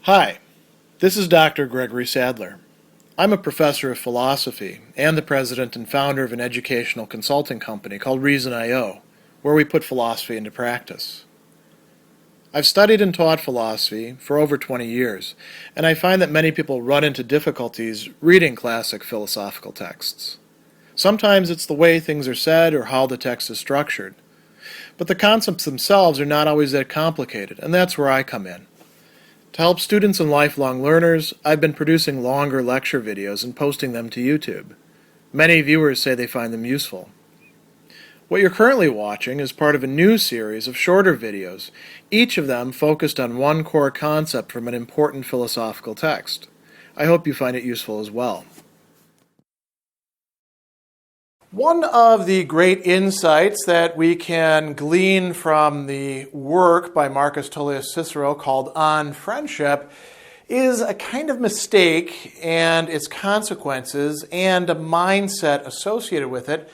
Hi, this is Dr. Gregory Sadler. I'm a professor of philosophy and the president and founder of an educational consulting company called Reason.io, where we put philosophy into practice. I've studied and taught philosophy for over 20 years, and I find that many people run into difficulties reading classic philosophical texts. Sometimes it's the way things are said or how the text is structured. But the concepts themselves are not always that complicated, and that's where I come in. To help students and lifelong learners, I've been producing longer lecture videos and posting them to YouTube. Many viewers say they find them useful. What you're currently watching is part of a new series of shorter videos, each of them focused on one core concept from an important philosophical text. I hope you find it useful as well. One of the great insights that we can glean from the work by Marcus Tullius Cicero called On Friendship is a kind of mistake and its consequences and a mindset associated with it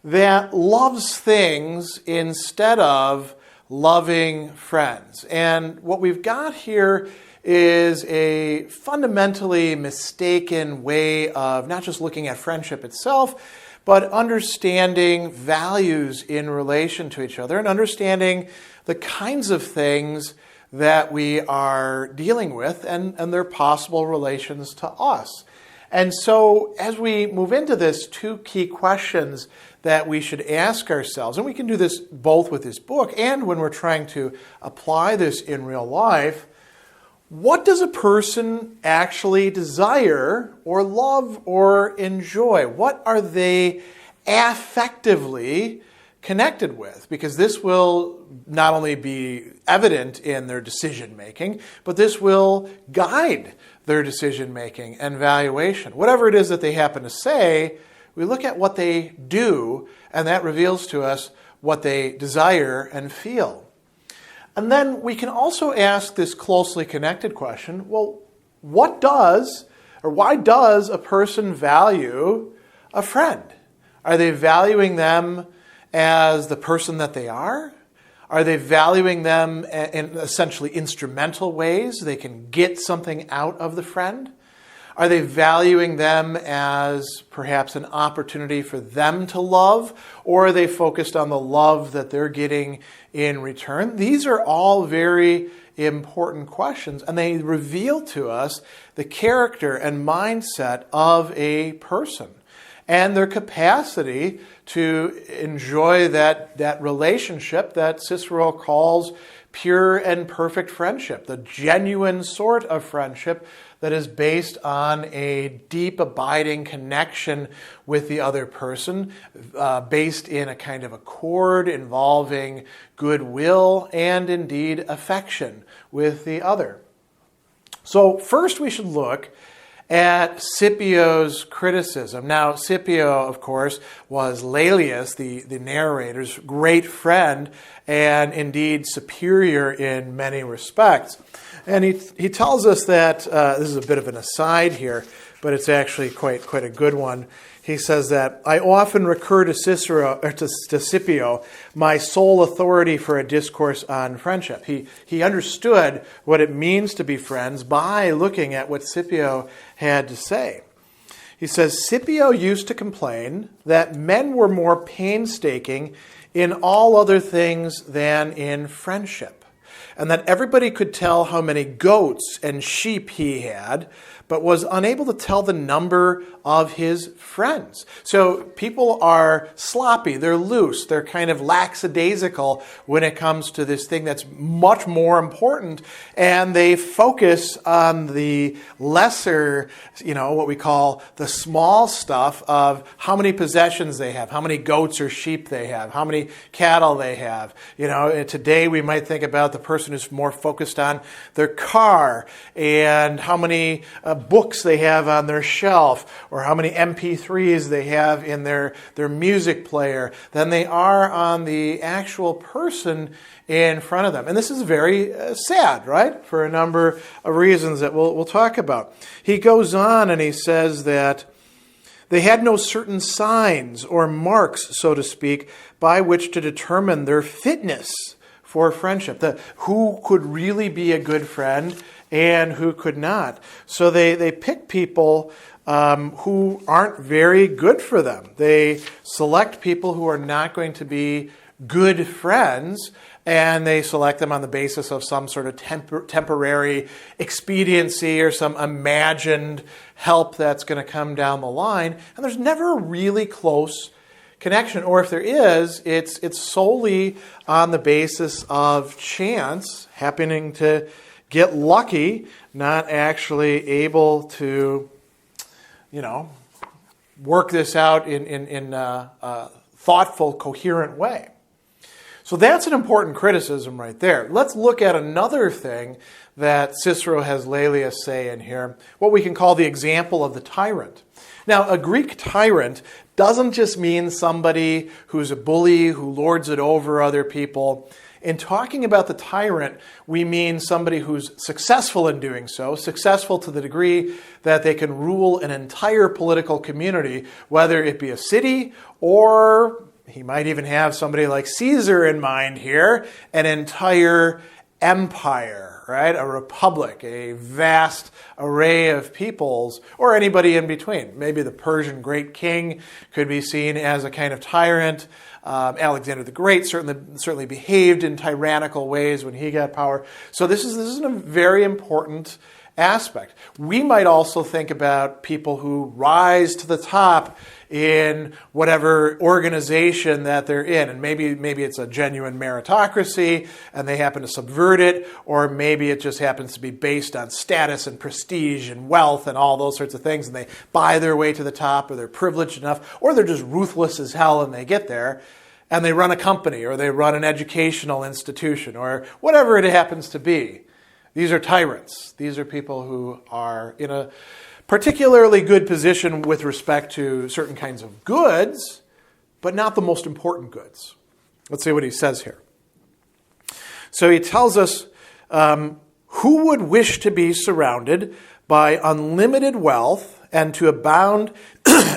that loves things instead of loving friends. And what we've got here is a fundamentally mistaken way of not just looking at friendship itself, but understanding values in relation to each other and understanding the kinds of things that we are dealing with and their possible relations to us. And so as we move into this, two key questions that we should ask ourselves, and we can do this both with this book and when we're trying to apply this in real life. What does a person actually desire or love or enjoy? What are they affectively connected with? Because this will not only be evident in their decision making, but this will guide their decision making and valuation. Whatever it is that they happen to say, we look at what they do, and that reveals to us what they desire and feel. And then we can also ask this closely connected question, well, why does a person value a friend? Are they valuing them as the person that they are? Are they valuing them in essentially instrumental ways? They can get something out of the friend? Are they valuing them as perhaps an opportunity for them to love? Or are they focused on the love that they're getting in return? These are all very important questions, and they reveal to us the character and mindset of a person and their capacity to enjoy that relationship that Cicero calls pure and perfect friendship, the genuine sort of friendship that is based on a deep, abiding connection with the other person, based in a kind of accord involving goodwill and indeed affection with the other. So first we should look at Scipios Criticism. Now, Scipio, of course, was Laelius, the narrator's great friend, and indeed superior in many respects. And he tells us that, this is a bit of an aside here, but it's actually quite a good one. He says that, I often recur to Scipio, my sole authority for a discourse on friendship. He understood what it means to be friends by looking at what Scipio had to say. He says, Scipio used to complain that men were more painstaking in all other things than in friendship, and that everybody could tell how many goats and sheep he had, but was unable to tell the number of his friends. So people are sloppy, they're loose, they're kind of lackadaisical when it comes to this thing that's much more important, and they focus on the lesser, what we call the small stuff of how many possessions they have, how many goats or sheep they have, how many cattle they have. Today we might think about the person who's more focused on their car and how many books they have on their shelf or how many MP3s they have in their music player than they are on the actual person in front of them. And this is very sad, right? For a number of reasons that we'll talk about. He goes on and he says that they had no certain signs or marks, so to speak, by which to determine their fitness for friendship. Who could really be a good friend and who could not. So they pick people who aren't very good for them. They select people who are not going to be good friends, and they select them on the basis of some sort of temporary expediency or some imagined help that's going to come down the line. And there's never a really close connection, or if there is, it's solely on the basis of chance, happening to get lucky, not actually able to, work this out in a thoughtful, coherent way. So that's an important criticism right there. Let's look at another thing that Cicero has Laelius say in here, what we can call the example of the tyrant. Now, a Greek tyrant doesn't just mean somebody who's a bully, who lords it over other people. In talking about the tyrant, we mean somebody who's successful in doing so, successful to the degree that they can rule an entire political community, whether it be a city or he might even have somebody like Caesar in mind here, an entire empire, right? A republic, a vast array of peoples, or anybody in between. Maybe the Persian great king could be seen as a kind of tyrant. Alexander the Great certainly behaved in tyrannical ways when he got power. So this is a very important aspect. We might also think about people who rise to the top in whatever organization that they're in. And maybe it's a genuine meritocracy and they happen to subvert it, or maybe it just happens to be based on status and prestige and wealth and all those sorts of things, and they buy their way to the top, or they're privileged enough, or they're just ruthless as hell and they get there. And they run a company, or they run an educational institution, or whatever it happens to be. These are tyrants. These are people who are in a particularly good position with respect to certain kinds of goods, but not the most important goods. Let's see what he says here. So he tells us, who would wish to be surrounded by unlimited wealth and to abound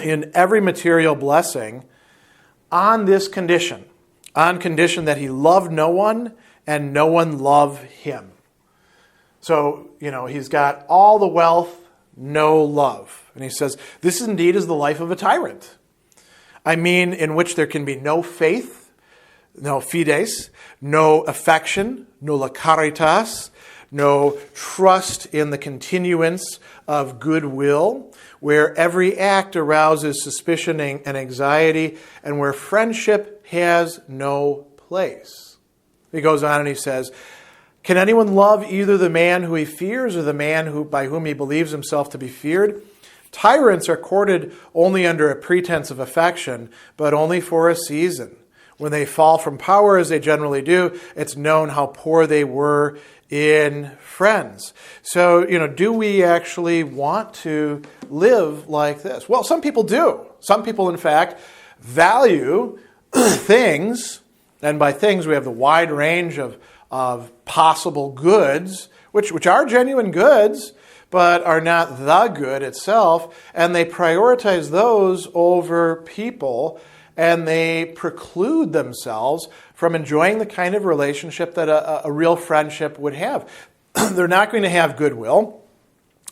in every material blessing, on this condition, on condition that he loved no one and no one love him. So, he's got all the wealth, no love. And he says, this indeed is the life of a tyrant. I mean, in which there can be no faith, no fides, no affection, no caritas, no trust in the continuance of goodwill, where every act arouses suspicion and anxiety, and where friendship has no place. He goes on and he says, can anyone love either the man who he fears or the man by whom he believes himself to be feared? Tyrants are courted only under a pretense of affection, but only for a season. When they fall from power, as they generally do, it's known how poor they were in friends. So, do we actually want to live like this? Well, some people do. Some people, in fact, value things, and by things we have the wide range of possible goods, which are genuine goods, but are not the good itself, and they prioritize those over people, and they preclude themselves from enjoying the kind of relationship that a real friendship would have. They're not going to have goodwill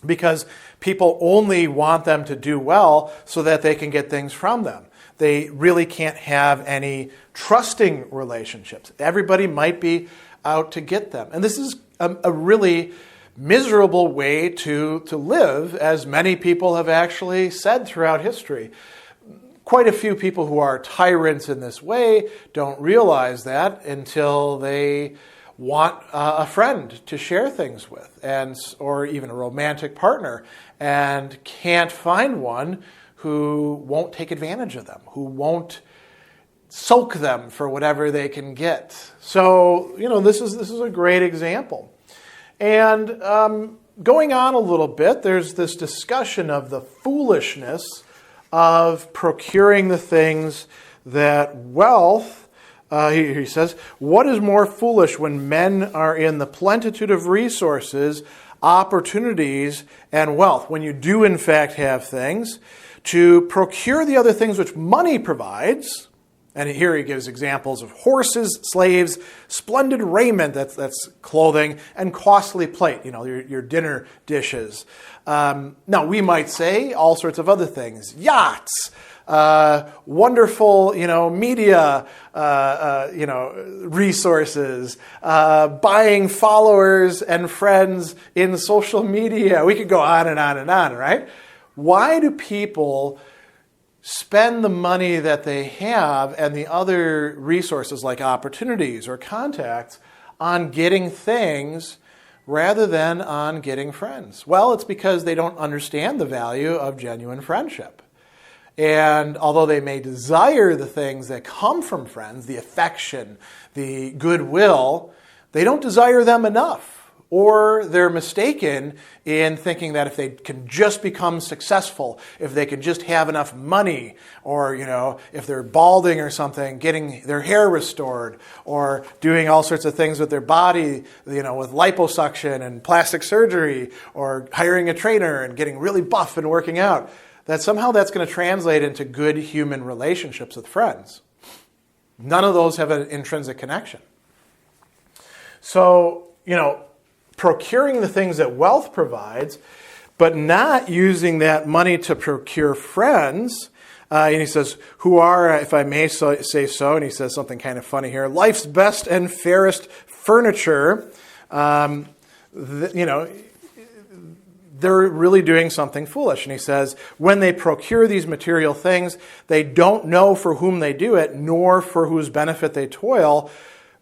because people only want them to do well so that they can get things from them. They really can't have any trusting relationships. Everybody might be out to get them. And this is a really miserable way to live, as many people have actually said throughout history. Quite a few people who are tyrants in this way don't realize that until they want a friend to share things with, or even a romantic partner, and can't find one who won't take advantage of them, who won't soak them for whatever they can get. So, this is a great example. And going on a little bit, there's this discussion of the foolishness of procuring the things that wealth, he says, what is more foolish when men are in the plenitude of resources, opportunities, and wealth? When you do in fact have things, to procure the other things which money provides, And here he gives examples of horses, slaves, splendid raiment, that's clothing, and costly plate, your dinner dishes. Now, we might say all sorts of other things. Yachts, wonderful, media, resources, buying followers and friends in social media. We could go on and on and on, right? Why do people spend the money that they have and the other resources like opportunities or contacts on getting things rather than on getting friends? Well, it's because they don't understand the value of genuine friendship. And although they may desire the things that come from friends, the affection, the goodwill, they don't desire them enough. Or they're mistaken in thinking that if they can just become successful, if they can just have enough money, or, if they're balding or something, getting their hair restored, or doing all sorts of things with their body, with liposuction and plastic surgery, or hiring a trainer and getting really buff and working out, that somehow that's going to translate into good human relationships with friends. None of those have an intrinsic connection. So, procuring the things that wealth provides, but not using that money to procure friends. And he says, who are, if I may say so, and he says something kind of funny here, life's best and fairest furniture. They're really doing something foolish. And he says, when they procure these material things, they don't know for whom they do it, nor for whose benefit they toil.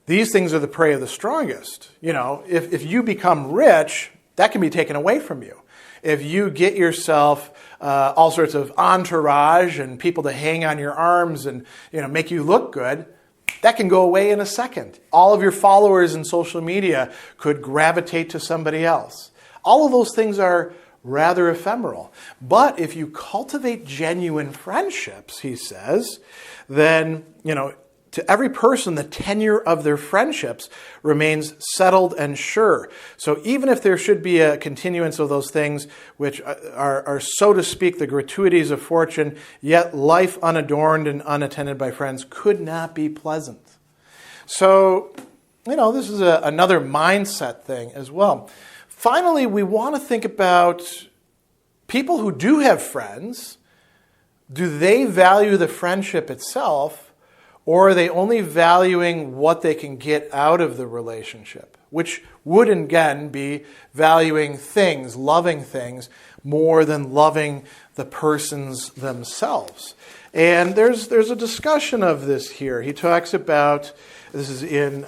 These things are the prey of the strongest. If you become rich, that can be taken away from you. If you get yourself all sorts of entourage and people to hang on your arms and make you look good, that can go away in a second. All of your followers in social media could gravitate to somebody else. All of those things are rather ephemeral. But if you cultivate genuine friendships, he says, then, to every person, the tenure of their friendships remains settled and sure. So even if there should be a continuance of those things, which are so to speak, the gratuities of fortune, yet life unadorned and unattended by friends could not be pleasant. So, this is another mindset thing as well. Finally, we want to think about people who do have friends. Do they value the friendship itself? Or are they only valuing what they can get out of the relationship? Which would, again, be valuing things, loving things, more than loving the persons themselves. And there's a discussion of this here. He talks about, this is in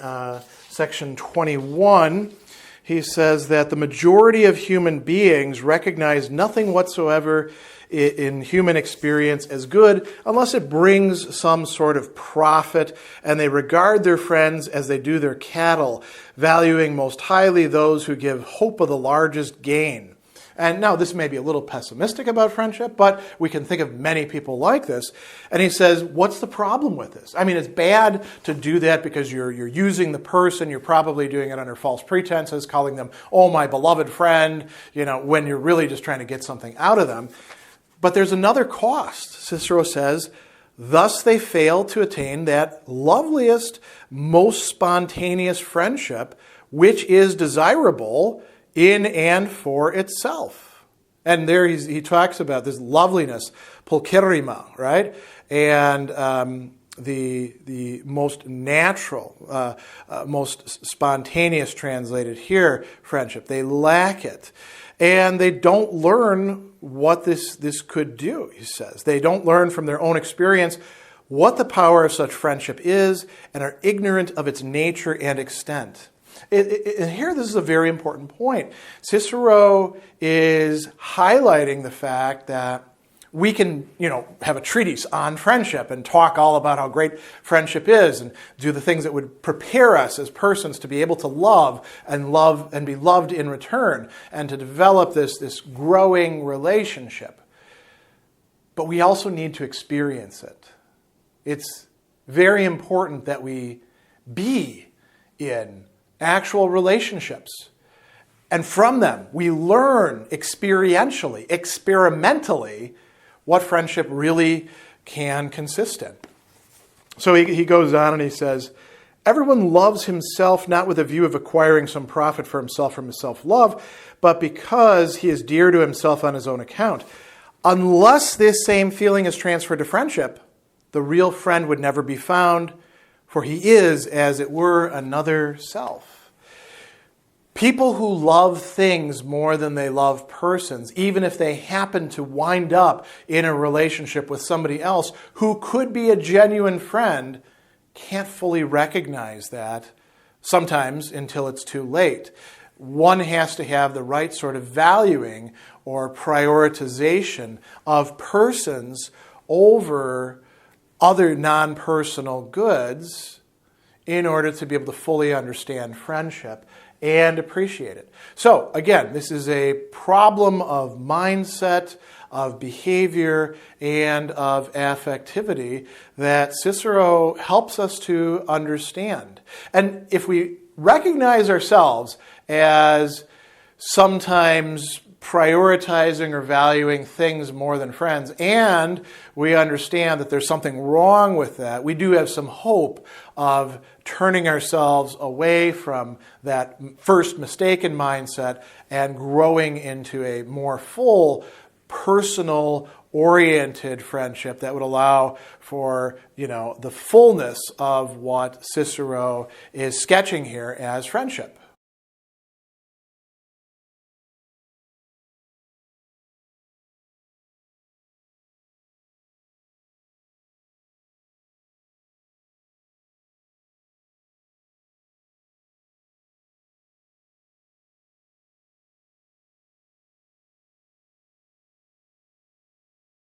section 21, he says that the majority of human beings recognize nothing whatsoever in human experience as good unless it brings some sort of profit, and they regard their friends as they do their cattle, valuing most highly those who give hope of the largest gain. And now this may be a little pessimistic about friendship, but we can think of many people like this. And he says, what's the problem with this? I mean, it's bad to do that because you're using the person. You're probably doing it under false pretenses, calling them, oh, my beloved friend, when you're really just trying to get something out of them. But there's another cost. Cicero says, thus they fail to attain that loveliest, most spontaneous friendship, which is desirable in and for itself. And there he talks about this loveliness, pulcherrima, right? And the most natural, most spontaneous translated here, friendship. They lack it. And they don't learn what this could do, he says. They don't learn from their own experience what the power of such friendship is and are ignorant of its nature and extent. And here, this is a very important point. Cicero is highlighting the fact that we can, have a treatise on friendship and talk all about how great friendship is and do the things that would prepare us as persons to be able to love and be loved in return and to develop this growing relationship. But we also need to experience it. It's very important that we be in actual relationships. And from them, we learn experientially, experimentally, what friendship really can consist in. So he goes on and he says, everyone loves himself not with a view of acquiring some profit for himself from his self-love, but because he is dear to himself on his own account. Unless this same feeling is transferred to friendship, the real friend would never be found, for he is, as it were, another self. People who love things more than they love persons, even if they happen to wind up in a relationship with somebody else who could be a genuine friend, can't fully recognize that sometimes until it's too late. One has to have the right sort of valuing or prioritization of persons over other non-personal goods in order to be able to fully understand friendship and appreciate it. So again, this is a problem of mindset, of behavior, and of affectivity that Cicero helps us to understand. And if we recognize ourselves as sometimes prioritizing or valuing things more than friends, and we understand that there's something wrong with that, we do have some hope of turning ourselves away from that first mistaken mindset and growing into a more full, personal-oriented friendship that would allow for, the fullness of what Cicero is sketching here as friendship.